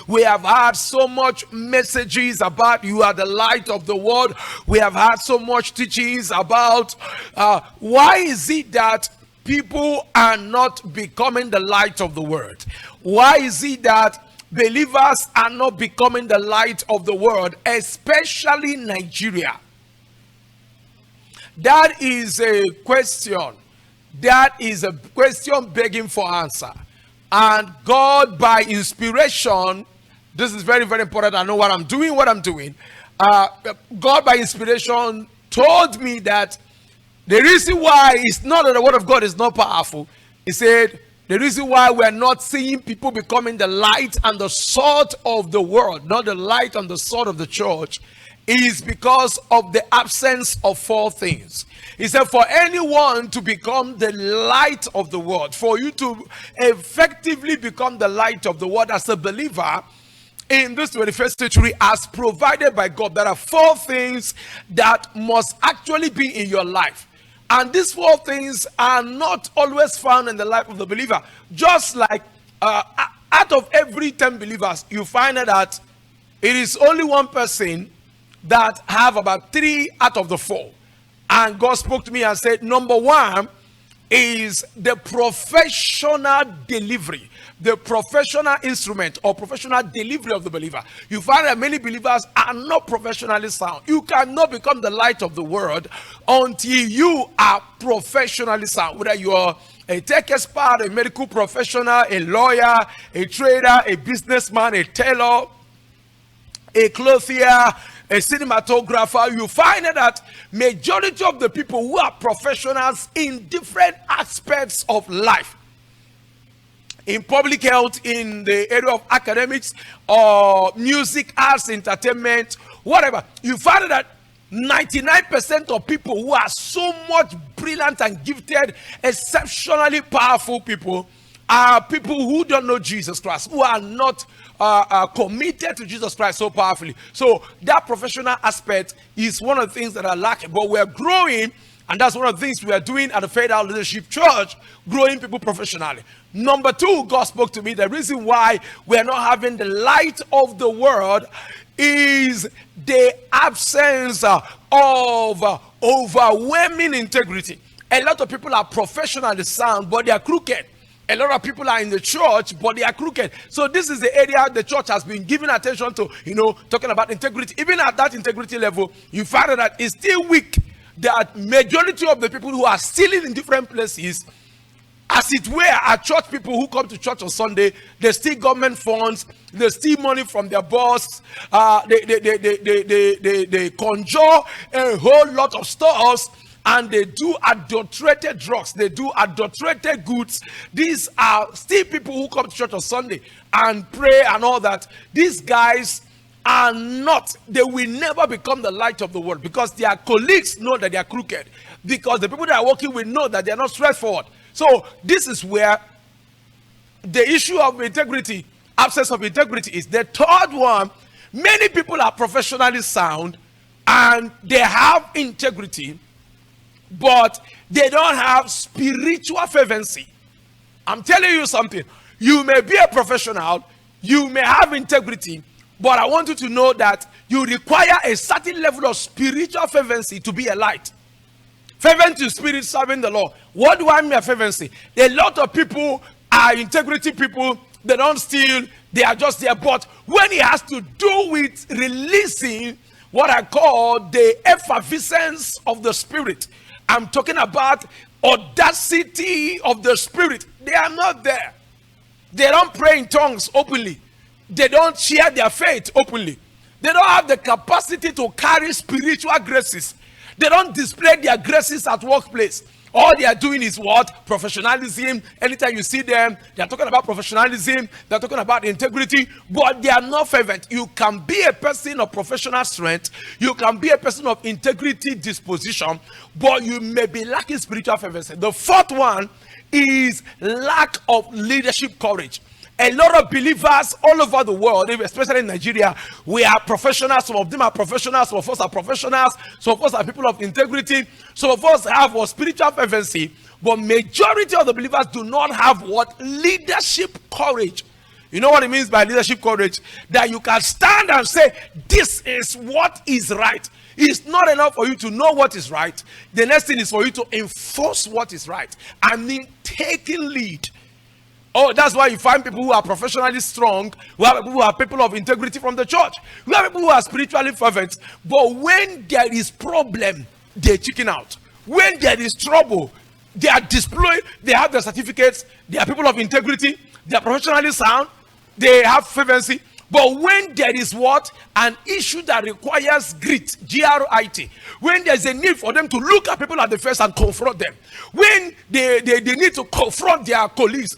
We have had so much messages about you are the light of the world. We have had so much teachings about why is it that people are not becoming the light of the world? Why is it that believers are not becoming the light of the world, especially Nigeria? That is a question. That is a question begging for answer. And God, by inspiration, this is very, very important. I know what I'm doing. God, by inspiration, told me that the reason why it's not that the word of God is not powerful. He said, the reason why we're not seeing people becoming the light and the salt of the world, not the light and the salt of the church, is because of the absence of four things. He said, for anyone to become the light of the world, for you to effectively become the light of the world as a believer in this 21st century, as provided by God, there are four things that must actually be in your life. And these four things are not always found in the life of the believer. Just like out of every 10 believers, you find that it is only one person that have about 3 out of the 4. And God spoke to me and said, number one is the professional delivery, the professional instrument or professional delivery of the believer. You find that many believers are not professionally sound. You cannot become the light of the world until you are professionally sound. Whether you are a tech expert, a medical professional, a lawyer, a trader, a businessman, a tailor, a clothier, a cinematographer, you find that majority of the people who are professionals in different aspects of life, in public health, in the area of academics, or music, arts, entertainment, whatever, you find that 99% of people who are so much brilliant and gifted, exceptionally powerful people, are people who don't know Jesus Christ, who are not committed to Jesus Christ so powerfully. So that professional aspect is one of the things that are lacking. But we're growing, and that's one of the things we are doing at the Faith Out Leadership Church, growing people professionally. Number two, God spoke to me. The reason why we're not having the light of the world is the absence of overwhelming integrity. A lot of people are professionally sound, but they are crooked. A lot of people are in the church, but they are crooked. So this is the area the church has been giving attention to, talking about integrity. Even at that integrity level, you find that it's still weak. That majority of the people who are stealing in different places, as it were, are church people who come to church on Sunday. They steal government funds. They steal money from their boss. They conjure a whole lot of stores. And they do adulterated drugs. They do adulterated goods. These are still people who come to church on Sunday and pray and all that. These guys are not, they will never become the light of the world because their colleagues know that they are crooked. Because the people that are working with know that they are not straightforward. So this is where the issue of integrity, absence of integrity is. The third one, many people are professionally sound and they have integrity, but they don't have spiritual fervency. I'm telling you something. You may be a professional, you may have integrity, but I want you to know that you require a certain level of spiritual fervency to be a light. Fervent in spirit, serving the Lord. What do I mean by fervency? A lot of people are integrity people. They don't steal. They are just there. But when it has to do with releasing what I call the effervescence of the spirit, I'm talking about audacity of the spirit. They are not there. They don't pray in tongues openly. They don't share their faith openly. They don't have the capacity to carry spiritual graces. They don't display their graces at workplace. All they are doing is what? Professionalism. Anytime you see them, they are talking about professionalism. They are talking about integrity, but they are not fervent. You can be a person of professional strength. You can be a person of integrity disposition, but you may be lacking spiritual fervency. The fourth one is lack of leadership courage. A lot of believers all over the world, especially in Nigeria, we are professionals. Some of them are professionals. Some of us are professionals. Some of us are people of integrity. Some of us have what? Spiritual fervency. But majority of the believers do not have what? Leadership courage. You know what it means by leadership courage? That you can stand and say, this is what is right. It's not enough for you to know what is right. The next thing is for you to enforce what is right. I mean, taking lead. Oh, that's why you find people who are professionally strong, who are people of integrity from the church. We have people who are spiritually fervent, but when there is problem, they chicken out. When there is trouble, they are deployed, they have their certificates, they are people of integrity, they are professionally sound, they have fervency. But when there is what? An issue that requires grit, G-R-I-T. When there's a need for them to look at people at the face and confront them. When they need to confront their colleagues.